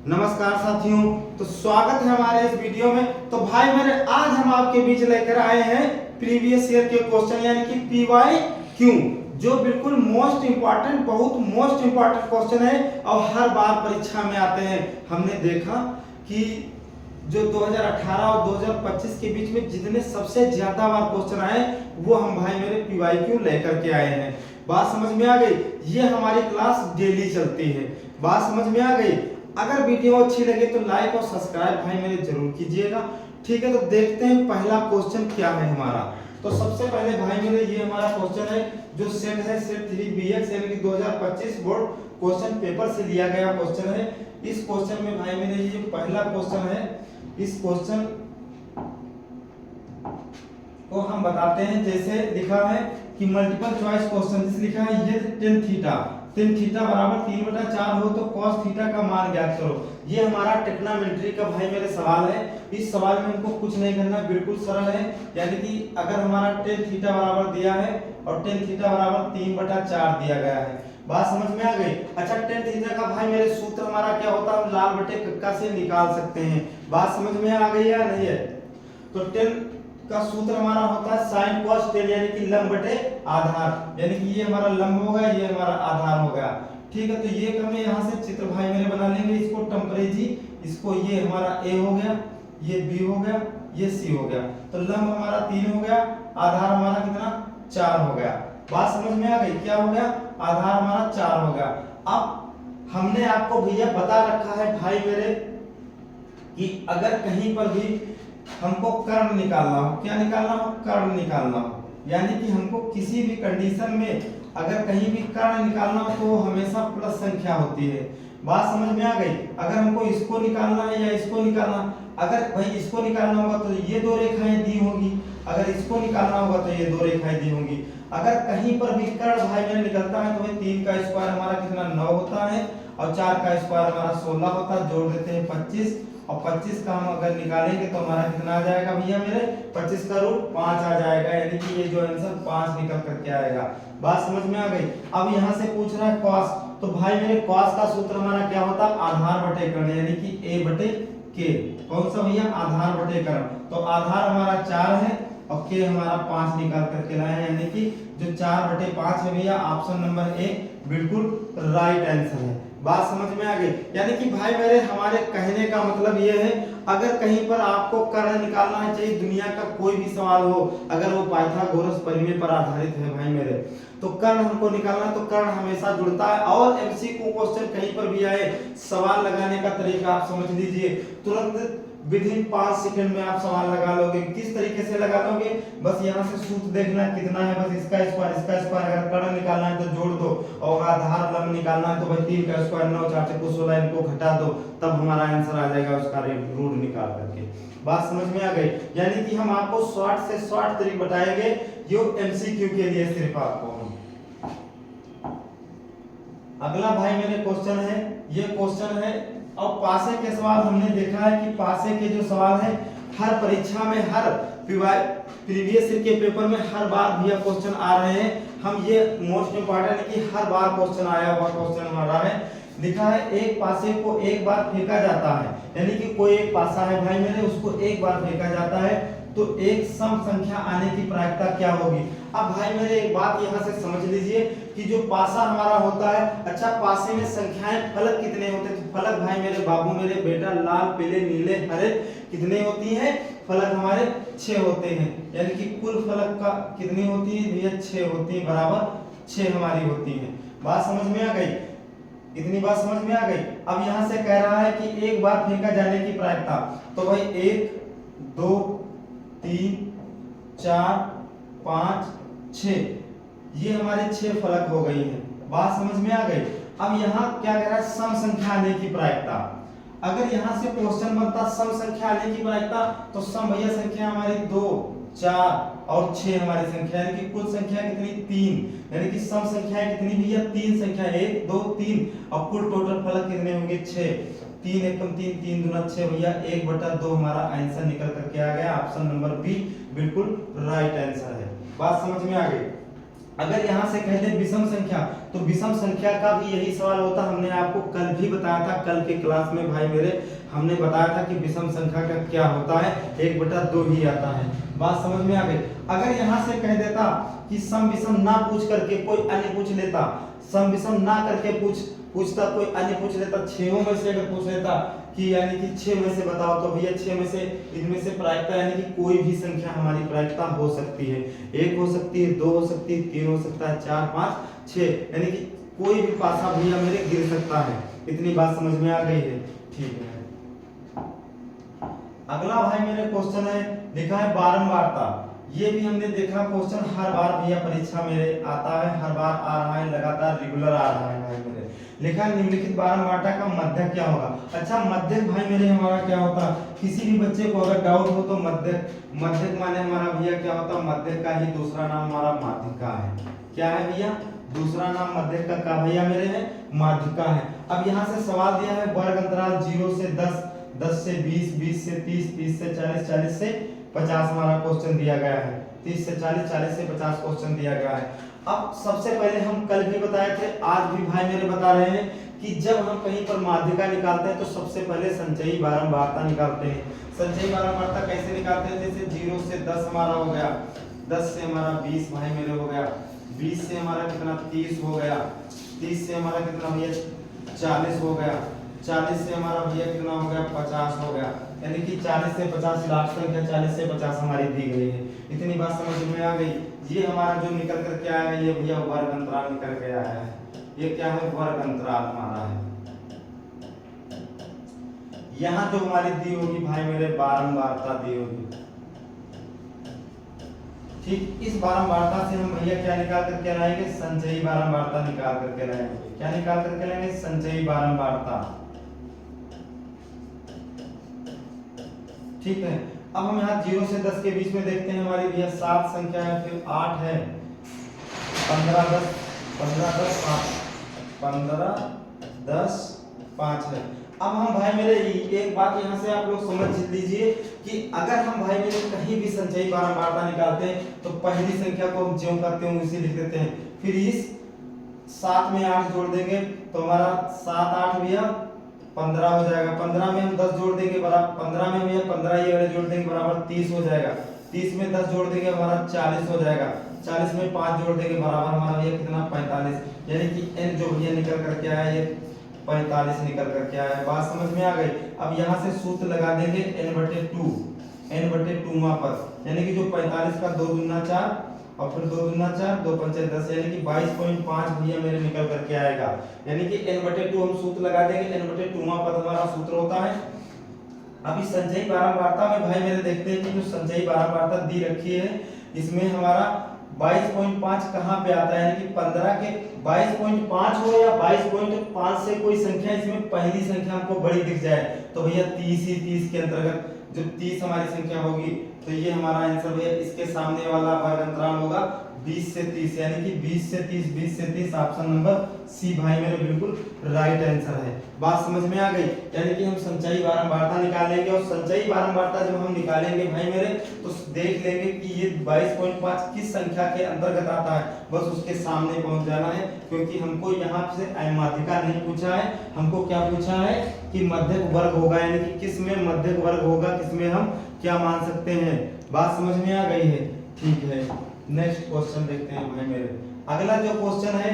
नमस्कार साथियों, तो स्वागत है हमारे इस वीडियो में। तो भाई मेरे आज हम आपके बीच लेकर आए हैं प्रीवियस ईयर के क्वेश्चन यानी कि पीवाई क्यू, जो बिल्कुल मोस्ट इंपॉर्टेंट, बहुत मोस्ट इंपॉर्टेंट क्वेश्चन है और हर बार परीक्षा में आते हैं। हमने देखा कि जो 2018 और 2025 के बीच में जितने सबसे ज्यादा बार क्वेश्चन आए वो हम भाई मेरे पीवाई क्यू लेकर के आए हैं। बात समझ में आ गई? ये हमारी क्लास डेली चलती है। बात समझ में आ गई? अगर वीडियो अच्छी लगे तो लाइक और सब्सक्राइब भाई मेरे जरूर कीजिएगा। ठीक है, तो देखते हैं पहला क्वेश्चन क्या है हमारा। तो सबसे पहले भाई मेरे ये हमारा क्वेश्चन है जो सेट है, सेट 3BX यानी कि 2025 बोर्ड क्वेश्चन पेपर से लिया गया क्वेश्चन है। इस क्वेश्चन में भाई मेरे ये पहला क्वेश्चन है। इस क्वेश्चन को हम बताते हैं, जैसे लिखा है कि मल्टीपल चॉइस क्वेश्चन लिखा है ये tan थीटा बराबर 3/4 हो तो cos थीटा का मान ज्ञात करो। ये हमारा टेक्नोमेट्री का भाई मेरे सवाल है। इस सवाल में हमको कुछ नहीं करना, बिल्कुल सरल है। यानी कि अगर हमारा tan थीटा बराबर दिया है और tan थीटा बराबर 3/4 दिया गया है। बात समझ में आ गई? अच्छा, tan थीटा का भाई मेरे सूत्र हमारा क्या होता है, हम लाल बटे कक्का से निकाल सकते हैं। बात समझ में आ गई या नहीं है? तो tan का सूत्र हमारा होता है sin cos tan यानी कि लंब बटे आधार, यानी कि ये हमारा लंब हो गया, ये हमारा आधार हो गया। ठीक है, तो ये हमें यहाँ से चित्र भाई मेरे बना लेंगे। इसको टेम्परेरी, इसको ये हमारा A हो गया, ये B हो गया, ये C हो गया। तो लंब हमारा 3 हो गया, आधार हमारा कितना 4 हो गया। बात समझ में आ गई? क्या हो गया? आधार हमारा 4 हो गया। अब हमने आपको भैया बता रखा है भाई मेरे कि अगर कहीं पर भी हमको कर्ण निकालना हो, क्या निकालना हो? कर्ण निकालना हो, यानी कि हमको किसी भी कंडीशन में अगर कहीं भी कर्ण निकालना हो तो हमेशा प्लस संख्या होती है। बात समझ में आ गई? अगर हमको इसको निकालना है या इसको निकालना, अगर भाई इसको निकालना होगा तो ये दो रेखाएं दी होंगी, अगर इसको निकालना होगा तो ये दो रेखाएं दी होंगी। अगर कहीं पर भी कर्ण भाई मेरे निकलता है तो 3 का स्क्वायर हमारा कितना 9 होता है और 4 का स्क्वायर हमारा 16 होता है। जोड़ देते हैं 25 और 25 का हम अगर निकालेंगे तो हमारा कितना आ जाएगा भैया मेरे? 25 का रूट 5 आ जाएगा, यानी कि ये जो आंसर 5 निकल करके आएगा। बात समझ में आ गई? अब यहाँ से पूछ रहा है cos, तो भाई मेरे cos का सूत्र हमारा क्या होता है? आधार बटे कर्ण, यानी कि a बटे k। कौन सा भैया? आधार बटे कर्ण। तो आधार हमारा 4 है और k हमारा 5 निकाल करके लाए हैं, यानी कि जो 4/5 है भैया, ऑप्शन नंबर ए बिल्कुल राइट आंसर है। बात समझ में आ गई? यानी कि भाई मेरे हमारे कहने का मतलब ये है, अगर कहीं पर आपको कर्ण निकालना है, चाहिए दुनिया का कोई भी सवाल हो, अगर वो पाइथागोरस प्रमेय पर आधारित है भाई मेरे, तो कर्ण हमको निकालना, तो कर्ण हमेशा जुड़ता है। और एमसीक्यू क्वेश्चन कहीं पर भी आए, सवाल लगाने का तरीका आप समझ लीजिए, तुरंत विदिन 5 सेकंड में आप सवाल लगा लोगे। किस तरीके से लगा लोगे? बस यहाँ से सूत्र देखना कितना है, बस इसका स्क्वायर अगर कर्ण निकालना है तो जोड़ दो, और आधार लंब निकालना है तो भाई 3 का स्क्वायर 9 4 से 16 इनको घटा दो, तब हमारा आंसर आ जाएगा उसका रूट निकाल करके। बात समझ में आ गई? यानी कि हम आपको शॉर्ट से शॉर्ट तरीका बताएंगे जो एमसीक्यू के लिए सिर्फ आपको। अगला भाई मेरे क्वेश्चन है, ये क्वेश्चन है और पासे के सवाल हमने देखा है कि पासे के जो सवाल है हर परीक्षा में, हर प्रीवियस ईयर के पेपर में हर बार भैया क्वेश्चन आ रहे हैं। हम ये मोस्ट इंपॉर्टेंट है कि हर बार क्वेश्चन आया हुआ क्वेश्चन हमारा है। लिखा है एक पासे को एक बार फेंका जाता है, यानी कि कोई एक पासा है भाई मेरे, उसको एक बार फेंका जाता है तो एक सम संख्या आने की प्रायिकता क्या होगी? अब भाई मेरे एक बात यहाँ से समझ लीजिए कि जो पासा हमारा होता है, अच्छा पासे में संख्याएं फलक कितने होते हैं? तो फलक भाई मेरे बाबू मेरे बेटा, लाल पीले नीले हरे कितने होती हैं? फलक हमारे 6 होते हैं, यानी कि कुल फलक का कितनी होती है भैया? 6 होती है, बराबर 6 हमारी होती है। बात समझ में आ गई? इतनी बात समझ में आ गई? अब यहाँ से कह रहा है कि एक बार फेंका जाने की प्रायिकता, तो भाई 1 2 3 4 5 6, ये हमारे 6 फलक हो गई है। बात समझ में आ गई? अब यहाँ क्या कह रहा है? सम संख्या आने की प्रायिकता। अगर यहाँ से क्वेश्चन बनता सम संख्या आने की प्रायिकता, तो सम भैया संख्या हमारी 2 4 और 6 हमारी संख्या, यानी कि कुल संख्या कितनी? 3, यानी कि सम संख्या कितनी भैया? 3 संख्या, 1 2 3, और कुल टोटल फलक कितने होंगे? 6। 3 एकम 3 3 दूना 6 भैया, 1/2 हमारा आंसर निकल करके आ गया। ऑप्शन नंबर बी बिल्कुल राइट आंसर है। बात समझ में आ गई? अगर यहाँ से कह दे विषम संख्या, तो विषम संख्या का भी यही सवाल होता। हमने आपको कल भी बताया था, कल के क्लास में भाई मेरे हमने बताया था कि विषम संख्या का क्या होता है, 1/2 ही आता है। बात समझ में आ गई। अगर यहाँ से कह देता कि सम विषम ना पूछ करके कोई अन्य पूछ लेता, सम विषम ना करके पूछता कोई अन्य पूछ लेता, 6 में से अगर पूछ लेता कि यानी कि 6 में से बताओ, तो भैया 6 में से इनमें से प्रायिकता यानी कि कोई भी संख्या हमारी प्रायिकता हो सकती है। 1 हो सकती है, 2 हो सकती है, 3 हो सकता है, 4, 5, 6 यानी कि कोई भी पासा भैया मेरे गिर सकता है। इतनी बात समझ में आ गई है, ठीक है। अगला भाई मेरे क्वेश्चन है, लिखा है बारंबारता। ये भी हमने देखा क्वेश्चन हर बार भैया परीक्षा मेरे आता है, हर बार आ रहा है, लगातार रेगुलर आ रहा है भाई मेरे। लिखा निम्नलिखित बारंबारता का मध्यक क्या होगा। अच्छा मध्यक भाई मेरे हमारा क्या होता, किसी भी बच्चे को अगर डाउट हो तो मध्यक माने हमारा भैया क्या होता, मध्यक का ही दूसरा नाम हमारा माध्यिका है। क्या है भैया, दूसरा नाम मध्यक का क्या भैया मेरे है, माध्यिका है। अब यहाँ से सवाल दिया है वर्ग अंतराल 0 से 10, 10 से 20, 20 से 30, 30 से 40, 40 से 50 हमारा क्वेश्चन दिया गया है। 30 से 40, 40 से 50 क्वेश्चन दिया गया है। अब सबसे पहले हम कल भी बताए थे, आज भी भाई मेरे बता रहे हैं कि जब हम कहीं पर माध्यिका निकालते हैं तो सबसे पहले संचयी बारंबारता निकालते हैं। संचयी बारंबारता कैसे निकालते हैं, जैसे 0 से 10 हमारा हो गया, 10 से हमारा 20 भाई मेरे हो गया, 20 से हमारा कितना 30 हो गया, 30 से हमारा कितना भैया 40 हो गया, 40 से हमारा भैया कितना हो गया 50 हो गया। यानी कि 40 से 50 लाख संख्या 40 से 50 हमारी दी गई है। इतनी बात समझ में आ गई। ये हमारा जो निकल कर के आया है ये भैया वर्ग अंतराल निकल के आया है। ये क्या है, वर्ग अंतराल हमारा है। यहाँ जो हमारी दी होगी भाई मेरे बारंबारता दी होगी, ठीक। इस बारंबारता से हम भैया क्या निकाल करके लाएंगे, संचयी बारंबारता निकाल करके लाएंगे। क्या निकाल करके लाएंगे, संचयी बारंबारता, ठीक है। अब हम यहाँ 0 से 10 के बीच में देखते हैं, हमारी भैया 7 संख्या है, फिर 8 है, 15 10 15 10 5 15 10 5 है। अब हम भाई मेरे एक बात यहाँ से आप लोग समझ लीजिए कि अगर हम भाई मेरे कहीं भी संचयी बारंबारता निकालते हैं तो पहली संख्या को हम ज्यों करते हैं उसी लिख देते हैं, फिर इस 7 में 8 जोड़ देंगे तो हमारा 7 8 भैया 15 हो जाएगा। 15 में हम 10 जोड़ देंगे बराबर, 15 में भैया 15 ये वाले जोड़ देंगे बराबर 30 हो जाएगा। 30 में 10 जोड़ देंगे हमारा 40 हो जाएगा। 40 में 5 जोड़ देंगे बराबर हमारा भैया कितना 45। यानी कि n जो भैया निकल करके आया ये 45 निकल करके आया है। बात समझ में आ गई। अब यहाँ से सूत्र लगा देंगे n/2, n/2 पर, यानी कि जो 45 का 2 दूना 4 और फिर 2 दूना 4, 2 पंचे 10, यानी कि 22.5 भैया मेरे निकल करके आएगा। यानी कि n/2 हम सूत्र लगा देंगे, n/2 पर हमारा सूत्र होता है। अभी संचयी बारंबारता में भाई मेरे देखते हैं कि जो संचयी बारंबारता दी रखी है इसमें हमारा 22.5 कहाँ पे आता है, यानी कि 15 के 22.5 हो या 22.5 से कोई संख्या इसमें पहली संख्या हमको बड़ी दिख जाए तो भैया 30 ही 30 के अंतर्गत जो 30 हमारी संख्या होगी तो ये हमारा आंसर भैया इसके सामने वाला वर्ग अंतराल होगा 20 से 30, यानी कि 20 से 30, 20 से 30 ऑप्शन नंबर सी भाई मेरे बिल्कुल राइट आंसर है। बात समझ में आ गई। यानी कि हम संचयी बारंबारता निकालेंगे और संचयी बारंबारता जब हम निकालेंगे भाई मेरे तो देख लेंगे कि ये 22.5 किस संख्या के अंतर्गत आता है, बस उसके सामने पहुंच जाना है। क्योंकि हमको यहाँ से माध्यिका नहीं पूछा है, हमको क्या पूछा है कि मध्यक वर्ग होगा, यानी कि किस में मध्यक वर्ग होगा, किसमें हम क्या मान सकते हैं। बात समझ में आ गई है, ठीक है। नेक्स्ट क्वेश्चन देखते हैं भाई मेरे। अगला जो क्वेश्चन है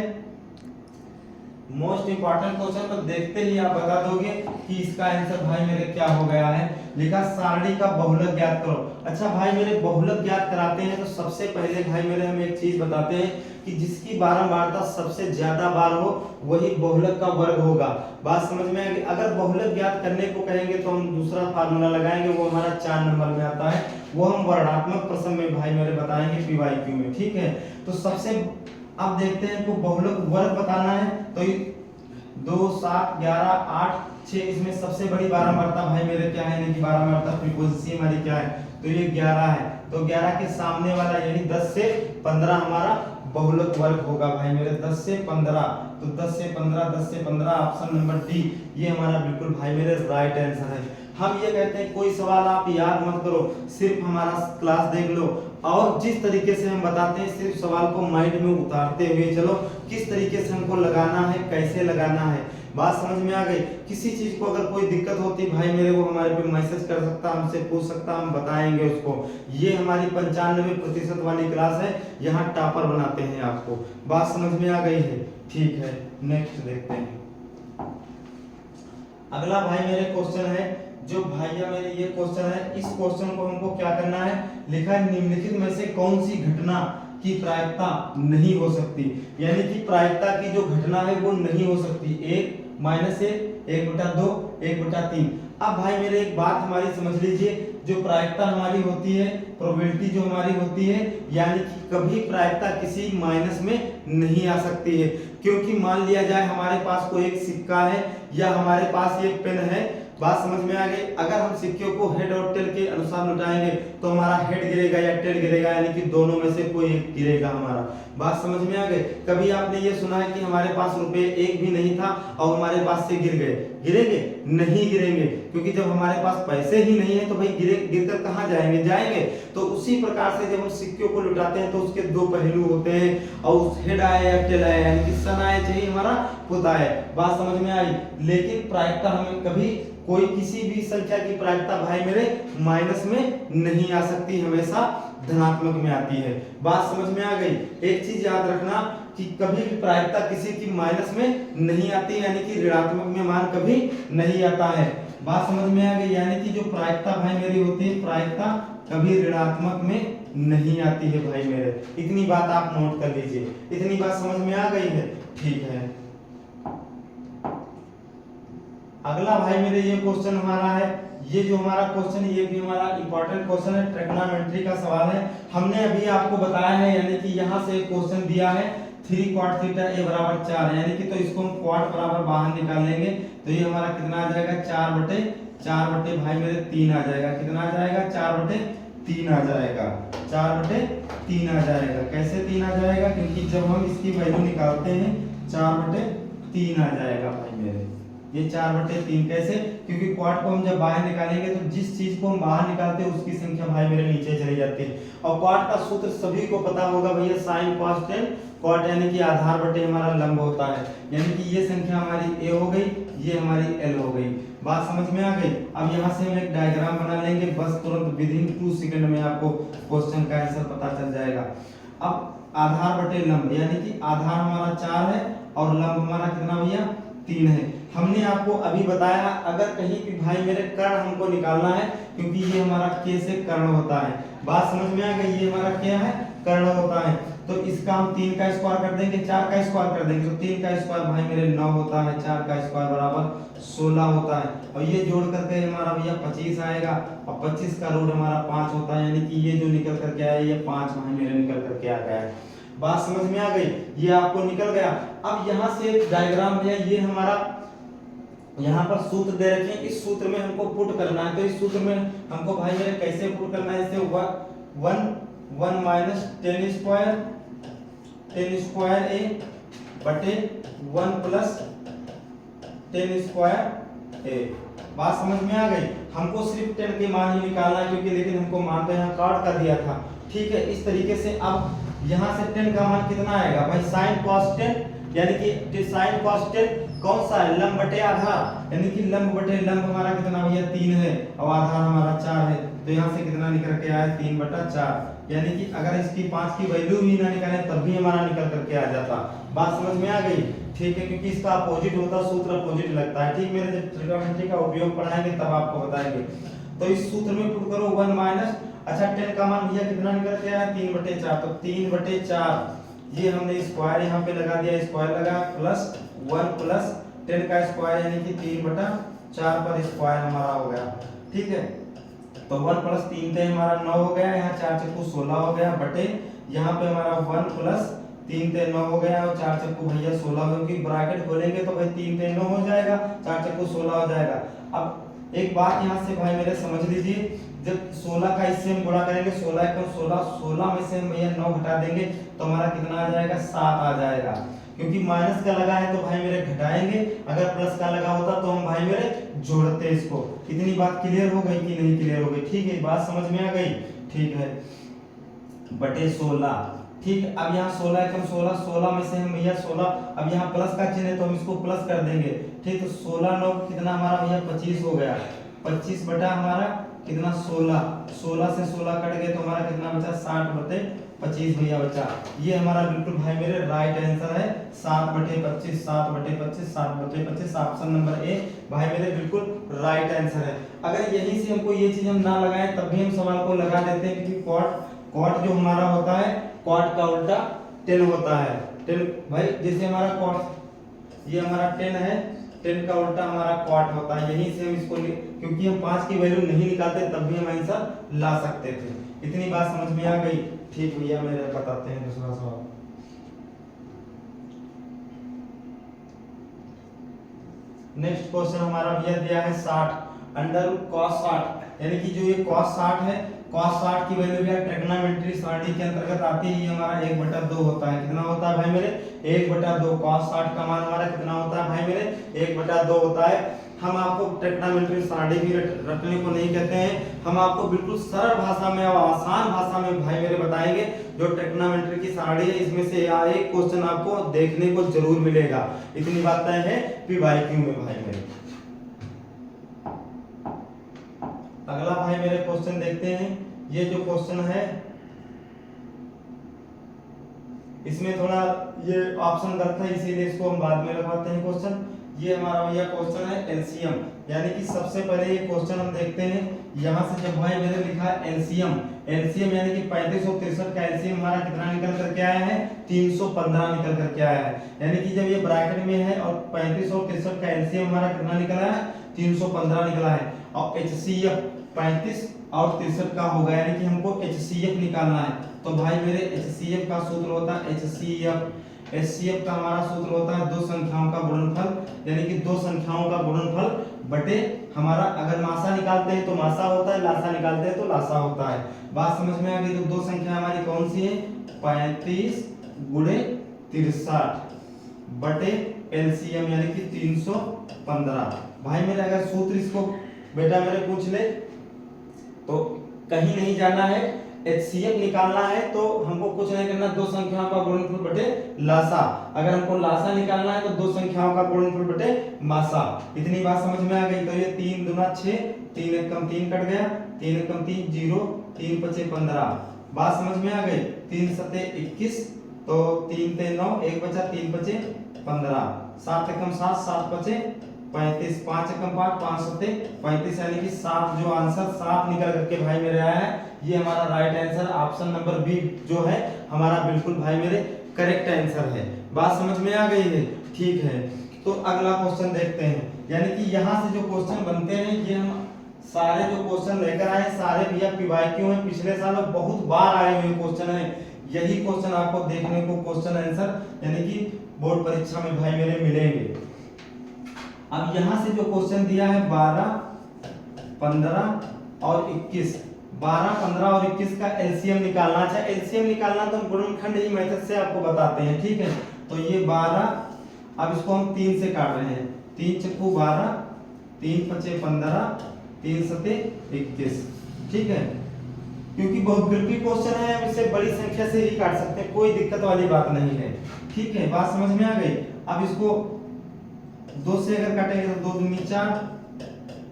मोस्ट इंपॉर्टेंट क्वेश्चन, तो देखते ही आप बता दोगे कि इसका आंसर भाई मेरे क्या हो गया है। लिखा सारणी का बहुलक ज्ञात करो। अच्छा भाई मेरे बहुलक ज्ञात कराते हैं तो सबसे पहले भाई मेरे हम एक चीज बताते हैं कि जिसकी बारंबारता सबसे ज्यादा बार हो वही बहुलक का वर्ग होगा। बात समझ में आएगी। अगर बहुलक ज्ञात करने को कहेंगे तो हम दूसरा फार्मूला लगाएंगे, वो हमारा 4 नंबर में आता है, वो हम वर्णात्मक प्रश्न में भाई मेरे बताएंगे PYQ में, ठीक है। तो सबसे अब देखते हैं को बहुलक वर्ग बताना है तो 2 7 11 8 6 इसमें सबसे बड़ी बारंबारता भाई मेरे क्या है, यानी कि बारंबारता फ्रीक्वेंसी हमारी क्या है तो ये 11 है। तो 11 के सामने वाला यानी 10 से 15 हमारा बहुलक वर्ग होगा भाई मेरे 10 से 15। तो 10 से 15, 10 से 15 ऑप्शन नंबर डी ये हमारा बिल्कुल भाई मेरे राइट आंसर है। हम ये कहते हैं कोई सवाल आप याद मत करो, सिर्फ हमारा क्लास देख लो और जिस तरीके से हम बताते हैं सिर्फ सवाल को माइंड में उतारते हुए चलो, किस तरीके से हमको लगाना है, कैसे लगाना है, बात समझ में आ गई। किसी चीज को अगर कोई दिक्कत होती भाई मेरे को हमारे पे मैसेज कर सकता, हमसे पूछ सकता, हम बताएंगे उसको। ये हमारी 95% वाली क्लास है, यहाँ टॉपर बनाते हैं आपको। बात समझ में आ गई है? ठीक है, नेक्स्ट देखते हैं। अगला भाई मेरे क्वेश्चन है, जो भैया मेरे ये क्वेश्चन है, इस क्वेश्चन को हमको क्या करना है, लिखा है निम्नलिखित में से कौन सी घटना की प्रायिकता नहीं हो सकती, यानी कि प्रायिकता की जो घटना है वो नहीं हो सकती। 1 -1, 1/2, 1/3। अब भाई मेरे एक बात हमारी समझ लीजिए, जो प्रायिकता हमारी होती है, प्रोबेबिलिटी जो हमारी होती है, यानी कि कभी प्रायिकता किसी माइनस में नहीं आ सकती है। क्योंकि मान लिया जाए हमारे पास कोई एक सिक्का है या हमारे पास एक पेन है, बात समझ में आ गई। अगर हम सिक्के को हेड और टेल के अनुसार लुटाएंगे तो हमारा हेड गिरेगा या टेल गिरेगा, यानी कि दोनों में से कोई एक गिरेगा हमारा। बात समझ में आ गई। कभी आपने ये सुना है कि हमारे पास रुपए एक भी नहीं था और हमारे पास से गिर गए? गिरेंगे? नहीं गिरेंगे, क्योंकि जब हमारे पास पैसे ही नहीं है तो भाई गिरकर कहाँ जाएंगे? जाएंगे। तो उसी प्रकार से जब हम सिक्कों को लुटाते हैं तो उसके दो पहलू होते हैं, और उस हेड आए या टेल आए, यानी कि सन आए चाहे हमारा पुत आए। बात समझ में आई। लेकिन प्रायिकता हमें कभी कोई किसी भी संख्या की प्रायिकता भाई मेरे माइनस में नहीं आ सकती, हमेशा धनात्मक में आती है। बात समझ में आ गई। एक चीज याद रखना कि कभी भी प्रायिकता किसी की माइनस में नहीं आती, यानी कि ऋणात्मक में मान कभी नहीं आता है। बात समझ में आ गई। यानी कि जो प्रायिकता भाई मेरी होती है, प्रायिकता कभी ऋणात्मक में नहीं आती है भाई मेरे। इतनी बात आप नोट कर लीजिए। इतनी बात समझ में आ गई है? ठीक है। अगला भाई मेरे ये क्वेश्चन हमारा है, ये जो हमारा क्वेश्चन है ये भी हमारा इंपॉर्टेंट क्वेश्चन है, ट्रिग्नोमेट्री का सवाल है। हमने अभी आपको बताया है, यानी कि यहाँ से एक क्वेश्चन दिया है 3 cot थीटा a बराबर 4, यानी कि तो इसको हम cot बराबर बाहर निकाल लेंगे तो ये हमारा कितना आ जाएगा? 4/4 भाई मेरे 3 आ जाएगा। कितना आ जाएगा? 4/3 आ जाएगा। 4/3 आ जाएगा। कैसे 3 आ जाएगा? क्योंकि जब हम इसकी वैल्यू निकालते हैं 4/3 आ जाएगा भाई मेरे। ये 4/3 कैसे? क्योंकि क्वाड को हम जब बाहर निकालेंगे तो जिस चीज को हम बाहर निकालते हैं उसकी संख्या भाई मेरे नीचे चली जाती है। और क्वाड का सूत्र सभी को पता होगा भैया, sin cos tan क्वाड, यानी कि आधार बटे हमारा लंब होता है। यानी कि ये संख्या हमारी a हो गई, ये हमारी l हो गई। बात समझ में आ गई। अब यहाँ से हम एक डायग्राम बना लेंगे, बस तुरंत विदिन 2 सेकंड में आपको क्वेश्चन का आंसर पता चल जाएगा। अब आधार बटे लंब, यानी कि आधार हमारा 4 है और लंब हमारा कितना भैया? 3 है। हमने आपको अभी बताया अगर कहीं भी भाई मेरे कर्ण हमको निकालना है, क्योंकि ये हमारा k से कर्ण होता है। बात समझ में आ गई। ये हमारा क्या है? कर्ण होता है। तो इसका हम 3 का स्क्वायर कर देंगे, 4 का स्क्वायर कर देंगे, तो 3 का स्क्वायर भाई मेरे 9 होता है, 4 का स्क्वायर बराबर 16 होता है। और ये जोड़ करके हमारा भैया 25 आएगा, और 25 का रूट हमारा 5 होता है, यानी कि ये जो निकल करके आया ये 5 भाई मेरे निकल करके आ गया है। बात समझ में आ गई। ये आपको निकल गया। अब यहाँ से एक डायग्राम है, ये हमारा यहाँ पर सूत्र दे रखे हैं, इस सूत्र में हमको पुट करना है। तो इस सूत्र में हमको भाई मेरे कैसे पुट करना है? इसे 1 माइनस 10 स्क्वायर a बटे 1 प्लस 10 स्क्वायर a। बात समझ में आ गई। हमको सिर्फ 10 के मान ही निकालना है, क्योंकि लेकिन हमको मान तो यहाँ काट कर दिया था। ठीक है, इस तरीके से अब यहाँ से 10 का मान कितना आएगा भाई? sin cos 10, यानी कि sin cos 10 कौन सा है? लंब बटे आधार, यानी कि लंब बटे लंब हमारा कितना भैया? 3 है, और आधार हमारा 4 है। तो यहाँ से कितना निकल के आया? 3/4। यानी कि अगर इसकी 5 की वैल्यू भी ना निकालें तब भी हमारा निकल करके आ जाता। बात समझ में आ गई? ठीक है, क्योंकि इसका अपोजिट होता, सूत्र अपोजिट लगता है। ठीक, मेरे जब ट्रिग्नोमेट्री का उपयोग पढ़ाएंगे तब आपको बताएंगे। तो इस सूत्र में पुट करो 1 माइनस, अच्छा 10 का मान भैया कितना निकल के आया? 3/4। तो 3/4 ये हमने स्क्वायर यहाँ पे लगा दिया, स्क्वायर लगा, प्लस 1 प्लस 10 का स्क्वायर, यानी कि 3/4 पर स्क्वायर हमारा हो गया। ठीक है, तो 1 प्लस 3 थे हमारा 9 हो गया, यहाँ 4 चक्कू 16 हो गया, बटे यहाँ पे हमारा 1 प्लस 3 थे 9 हो गया, और 4 चक्कू भैया 16, क्योंकि ब्रैकेट खोलेंगे तो भाई 3 थे 9 हो जाएगा, 4 चक्कू 16 हो जाएगा। अब एक बात यहाँ से भाई मेरे समझ लीजिए, जब 16 का इससे हम गुणा करेंगे, 16 एकम 16, 16 में से हम भैया 9 घटा देंगे तो हमारा कितना आ जाएगा, 7 आ जाएगा। क्योंकि माइनस का लगा है तो भाई मेरे घटाएंगे, अगर प्लस का लगा होता तो हम भाई मेरे जोड़ते इसको। इतनी बात क्लियर हो गई कि नहीं क्लियर हो गई? ठीक है, बात समझ में आ गई? ठीक है, बटे 16। ठीक है, अब यहाँ 16 एकम 16, 16 में से हम भैया 16, अब यहाँ प्लस का चिन्ह है तो हम इसको प्लस कर देंगे। ठीक, तो 16 9 कितना हमारा भैया 25 हो गया। 25 बटा हमारा कितना 16, 16 से 16 कट गए तो हमारा कितना बचा, 60 बटे 25 भैया बचा। ये हमारा बिल्कुल भाई मेरे राइट आंसर है, 7 बटे 25, 7 बटे 25, 7 बटे 25, ऑप्शन नंबर ए भाई मेरे बिल्कुल राइट आंसर है। अगर यहीं से हमको ये चीज हम ना लगाएं तब भी हम सवाल को लगा देते हैं, क्योंकि कॉट जो हमारा होता है, कॉट का उल्टा 10 होता है। 10 भाई जैसे हमारा कॉट ये हमारा 10 है, 10 का उल्टा हमारा कॉट होता है। यहीं से हम इसको क्योंकि हम 5 की वैल्यू नहीं निकालते तब भी हम आंसर ला सकते थे। इतनी बात समझ में आ गई? ठीक भैया, मेरे बताते हैं दूसरा सवाल। नेक्स्ट क्वेश्चन हमारा भैया दिया है 60 अंडर cos 60, यानी कि जो ये cos 60 है, cos 60 की वैल्यू भैया ट्रिग्नोमेट्री 60 के अंतर्गत आती है। ये हमारा 1/2 होता है। कितना होता है भाई मेरे? 1/2। cos 60 का मान हमारा कितना होता है भाई मेरे? 1/2 होता है। हम आपको ट्रिग्नोमेट्री 60 भी रटने को नहीं कहते हैं, हम आपको बिल्कुल सरल भाषा में और आसान भाषा में भाई मेरे बताएंगे। जो ट्रिग्नोमेट्री की 60 है, इसमें से एक क्वेश्चन आपको देखने को जरूर मिलेगा। इतनी बात तय है पीवाईक्यू में भाई मेरे। अगला भाई मेरे क्वेश्चन देखते हैं। ये जो क्वेश्चन है इसमें थोड़ा ये ऑप्शन गलत है, इसीलिए इसको हम बाद में लगवाते हैं क्वेश्चन। ये हमारा भैया क्वेश्चन है एलसीएम, यानी कि सबसे पहले ये क्वेश्चन हम देखते हैं। यहाँ से जब भाई मैंने लिखा है एलसीएम, एलसीएम यानी कि 35 और 63 का एलसीएम हमारा कितना निकल करके आया है? 315 निकल करके आया है। यानी कि जब ये ब्रैकेट में है और 35 और 63 का एलसीएम हमारा कितना निकला है? 315 निकला है। और एचसीएफ 35 और 63 का होगा, यानी कि हमको एचसीएफ निकालना है। तो भाई मेरे एचसीएफ का सूत्र होता है एचसीएफ का हमारा सूत्र होता है दो संख्याओं का गुणनफल, यानी कि दो संख्याओं का गुणनफल बटे हमारा, अगर मासा निकालते हैं तो मासा होता है, लासा निकालते हैं तो लासा होता है। बात समझ में आ गई? तो दो संख्या हमारी कौन सी है? 35 गुणे 63 बटे एलसीएम यानी कि 315। भाई मेरे अगर सूत्र इसको बेटा मेरे पूछ ले तो कहीं नहीं जाना है, एचसीएफ निकालना है तो हमको कुछ नहीं करना, दो संख्याओं का गुणनफल बटे लासा। अगर हमको लासा निकालना है तो दो संख्याओं का गुणनफल बटे मासा। इतनी बात समझ में आ गई? तो ये 3 दूना 6, 3 एकम 3 कट गया, 3 एकम 3 0, 3 पचे 15। बात समझ में आ गई? 3 सते 21, तो 3 ते 9, 1 बचा, 3 पचे 15, 7 एकम 7, 7 पचे 35, 5 एकम 5, 5 सते 35, यानी कि 7 जो आंसर 7 निकल करके भाई मेरे आया है। ये हमारा right answer option number B जो है हमारा बिल्कुल भाई मेरे करेक्ट आंसर है। बात समझ में आ गई है? ठीक है, तो अगला क्वेश्चन देखते हैं। यानी कि यहाँ से जो क्वेश्चन बनते हैं ये हम सारे जो क्वेश्चन लेकर आए सारे भैया पीवाईक्यू हैं, पिछले साल बहुत बार आए हुए क्वेश्चन है। यही क्वेश्चन आपको देखने को क्वेश्चन आंसर यानी कि बोर्ड परीक्षा में भाई मेरे मिलेंगे। अब यहाँ से जो क्वेश्चन दिया है 12, 15 और 21, 12, 15 और 21 का एलसीएम निकालना। अच्छा, एलसीएम निकालना तो हम गुणनखंड ही मेथड से आपको बताते हैं। ठीक है, तो ये 12, अब इसको हम 3 से काट रहे हैं, 3 चक्कू 12, 3 पचे 15, 3 सते 21। ठीक है, क्योंकि बहुविकल्पी क्वेश्चन है, हम इसे बड़ी संख्या से ही काट सकते हैं, कोई दिक्कत वाली बात नहीं है। ठीक है, बात समझ में आ गई? अब इसको 2 से अगर काटेंगे तो 2 दूनी 4,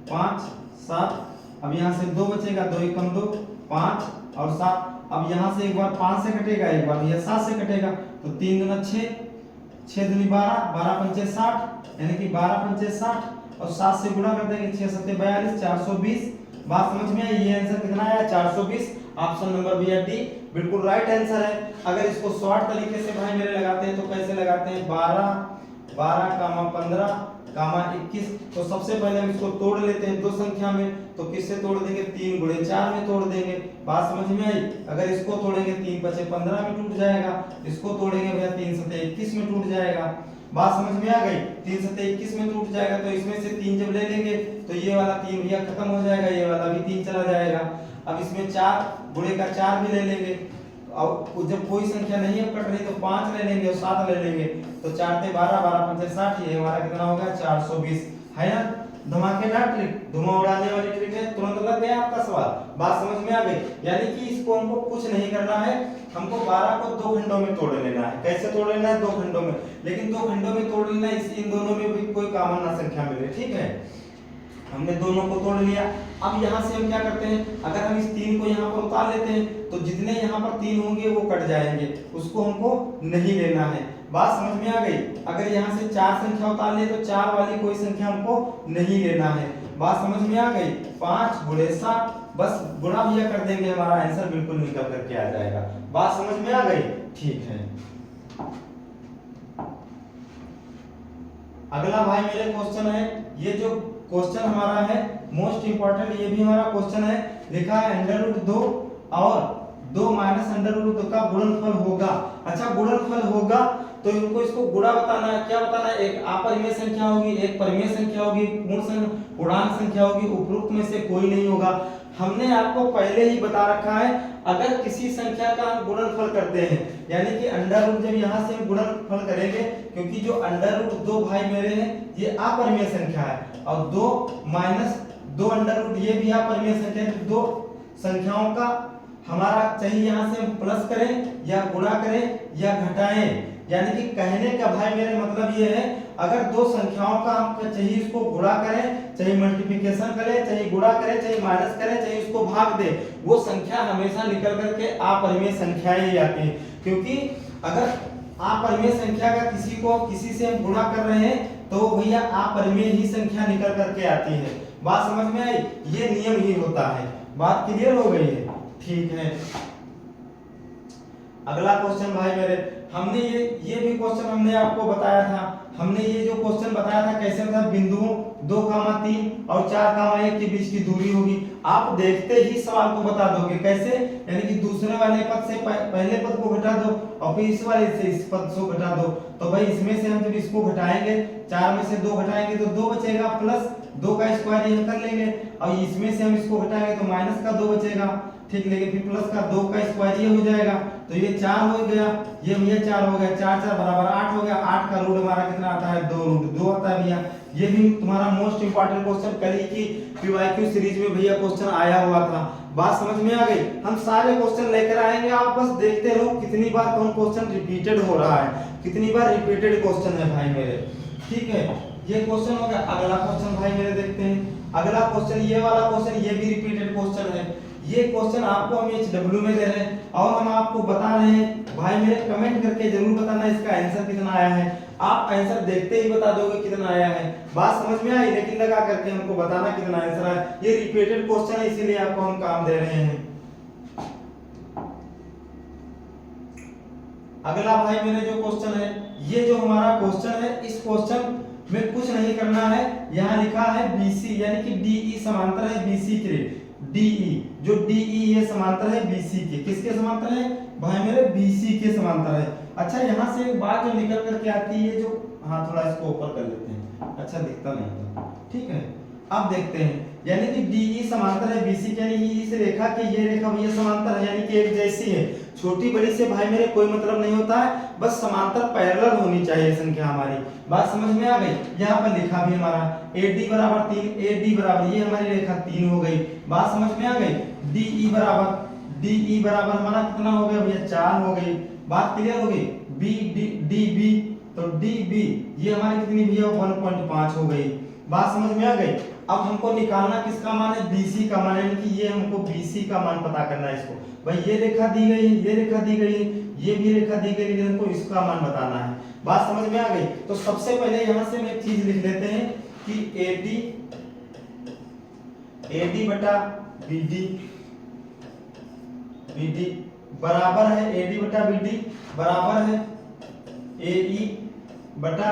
5 7, अब यहाँ से 2 बचेगा, 2 एकम 2, 5 और 7। अब यहाँ से एक बार 5 से कटेगा, एक बार यह 7 से कटेगा, तो 3 दूना 6, 6 दूनी 12, 12 पंचे 60, यानी कि 12 पंचे 60 और 7 से गुणा कर देंगे, 6 सत्ते 42, 420। बात समझ में आई? ये आंसर कितना आया? 420। ऑप्शन नंबर बी या डी बिल्कुल राइट आंसर है। अगर इसको शॉर्ट तरीके से भाई मेरे लगाते हैं तो कैसे लगाते हैं? 12, 15, 21। तो सबसे पहले हम इसको तोड़ लेते हैं दो संख्या में, तो किससे तोड़ देंगे? 3 गुणे 4 में तोड़ देंगे। बात समझ में आई? अगर इसको तोड़ेंगे 3 पचे 15 में टूट जाएगा, इसको तोड़ेंगे भैया 3 सते 21 में टूट जाएगा। बात समझ में आ गई। 3 7 21 में टूट जाएगा, तो इसमें से 3 जब ले लेंगे तो ये वाला 3 भैया खत्म हो जाएगा, ये वाला भी 3 चला जाएगा। अब इसमें 4 गुणे का 4 भी ले लेंगे, और जब कोई संख्या नहीं है कट रही तो 5 ले लेंगे और 7 ले लेंगे, तो 4 ते 12, 12 पंचे 60, ये हमारा कितना हो गया 420, है ना। धमाकेदार ट्रिक, धुआं उड़ाने वाली ट्रिक है, तुरंत लग गया आपका सवाल। बात समझ में आ गई। यानी कि इसको हमको कुछ नहीं करना है, हमको 12 को 2 खंडों में तोड़ लेना है। कैसे तोड़ लेना है? 2 खंडों में, लेकिन 2 खंडों में तोड़ लेना है इन दोनों में भी कोई कॉमन ना संख्या मिले, ठीक है। हमने दोनों को तोड़ लिया। अब यहाँ से हम क्या करते हैं, अगर हम इस 3 को यहाँ पर उतार लेते हैं तो जितने यहाँ पर 3 होंगे वो कट जाएंगे, उसको हमको नहीं लेना है। बात समझ में आ गई। अगर यहाँ से 4 संख्या उतार ले तो 4 वाली कोई संख्या हमको नहीं लेना है। बात समझ में आ गई। 5 गुणे 7, बस गुणा भैया कर देंगे, हमारा आंसर बिल्कुल निकल करके आ जाएगा। बात समझ में आ गई, ठीक है। अगला भाई मेरे क्वेश्चन है, ये जो क्वेश्चन हमारा है मोस्ट इंपॉर्टेंट, ये भी हमारा क्वेश्चन है। लिखा है √2 और 2 माइनस √2 का गुणनफल होगा। अच्छा, गुणनफल होगा तो इनको इसको गुणा बताना है। क्या बताना है? एक अपरिमेय संख्या होगी, एक परिमेय संख्या होगी, पूर्णांक संख्या होगी, उपरोक्त में से कोई नहीं होगा। हमने आपको पहले ही बता रखा है, अगर किसी संख्या का हम गुणनफल करते हैं, यानी कि अंडर रूट जब यहाँ से हम गुणनफल करेंगे, क्योंकि जो √2 भाई मेरे हैं ये अपरिमेय संख्या है, और 2 माइनस 2 अंडर रूट ये भी अपरिमेय संख्या है। दो संख्याओं का हमारा चाहिए यहाँ से हम प्लस करें या गुणा करें या घटाएं, यानी कि कहने का भाई मेरे मतलब ये है, अगर 2 संख्याओं का हमको चाहिए इसको गुणा करें, चाहे मल्टीप्लिकेशन करें, चाहे गुणा करें, चाहे माइनस करें, चाहे इसको भाग दे, वो संख्या हमेशा निकल करके अपरिमेय संख्याएं ही आती है। क्योंकि अगर अपरिमेय संख्या का किसी से हम गुणा कर रहे हैं तो भैया अपरिमेय ही संख्या निकल करके आती है। बात समझ में आई? ये नियम ही होता है। बात क्लियर हो गई है, ठीक है। अगला क्वेश्चन भाई मेरे, हमने ये भी क्वेश्चन हमने आपको बताया था। हमने ये जो क्वेश्चन बताया था कैसे था, बिंदुओं 2,3 और 4,1 के बीच की दूरी होगी। आप देखते ही सवाल को बता दोगे। कैसे? यानी कि दूसरे वाले पद से पहले पद को घटा दो और फिर इस वाले से इस पद को घटा दो। तो भाई इसमें से हम जब इसको घटाएंगे, 4 में से 2 घटाएंगे तो 2 बचेगा, प्लस 2 का स्क्वायर ये कर लेंगे, और इसमें से हम इसको घटाएंगे तो माइनस का 2 बचेगा, ठीक। लेकिन फिर प्लस का 2 का स्क्वायर ये हो जाएगा, तो ये 4 हो गया, ये भैया 4 हो गया, 4 4 बराबर 8 हो गया। 8 का रूट हमारा कितना आता है? 2 आता है भैया। ये भी तुम्हारा मोस्ट इंपॉर्टेंट क्वेश्चन कल ही की पीवाईक्यू सीरीज में भैया क्वेश्चन आया हुआ था। बात समझ में आ गई। हम सारे क्वेश्चन लेकर आएंगे, आप बस देखते रहो कितनी बार कौन क्वेश्चन रिपीटेड हो रहा है, कितनी बार रिपीटेड क्वेश्चन है भाई मेरे, ठीक है। ये क्वेश्चन हो गया। अगला क्वेश्चन भाई मेरे देखते हैं। अगला क्वेश्चन, ये वाला क्वेश्चन, ये भी रिपीटेड क्वेश्चन है। ये क्वेश्चन आपको हम HW में दे रहे हैं और हम आपको बता रहे हैं। भाई मेरे कमेंट करके जरूर बताना इसका आंसर कितना आया है। आप आंसर देखते ही बता दोगे कितना आया है। बात समझ में आई? लेकिन लगा करके हमको बताना कितना आंसर आया। ये रिपीटेड क्वेश्चन है, इसीलिए आपको हम काम दे रहे हैं। अगला भाई मेरे जो क्वेश्चन है, ये जो हमारा क्वेश्चन है, इस क्वेश्चन में कुछ नहीं करना है। यहाँ लिखा है BC, यानी कि DE समांतर है BC के। DE, जो DE ये समांतर है BC के। किसके समांतर है भाई मेरे? BC के समांतर है। अच्छा, यहाँ से एक बात जो निकल करके आती है, जो हाँ थोड़ा इसको ऊपर कर लेते हैं, अच्छा दिखता नहीं था, ठीक है। अब देखते हैं, यानी कि DE समांतर है BC के, यानी इस रेखा के ये रेखा भैया समांतर है, यानी कि एक जैसी है। छोटी बड़ी से भाई मेरे कोई मतलब नहीं होता है, बस समांतर पैरेलल होनी चाहिए संख्या हमारी। बात समझ में आ गई? यहाँ पर लिखा भी हमारा AD बराबर 3, AD बराबर, ये हमारी रेखा 3 हो गई। बात समझ में आ गई? DE बराबर हमारा कितना हो गया भैया? 4 हो गई। बात क्लियर हो गई? DB, तो DB ये हमारी कितनी भैया? 1.5 हो गई। बात समझ में आ गई? अब हमको निकालना किसका मान है? BC का मान, यानी कि ये हमको BC का मान पता करना है। इसको भाई ये रेखा दी गई है, ये रेखा दी गई है, ये भी रेखा दी गई है, हमको इसका मान बताना है। बात समझ में आ गई? तो सबसे पहले यहाँ से हम एक चीज लिख लेते हैं कि AD बटा BD बराबर है, AD बटा BD बराबर है AE बटा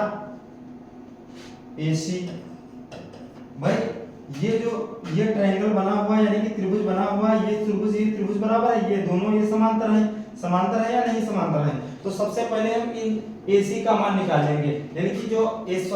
AC। भाई ये ट्रायंगल बना हुआ है, यानी कि त्रिभुज बना हुआ है, ये त्रिभुज बराबर है, ये दोनों ये समांतर है, समांतर है या नहीं समांतर है। तो सबसे पहले हम इन AC का मान निकालेंगे, यानी कि जो AC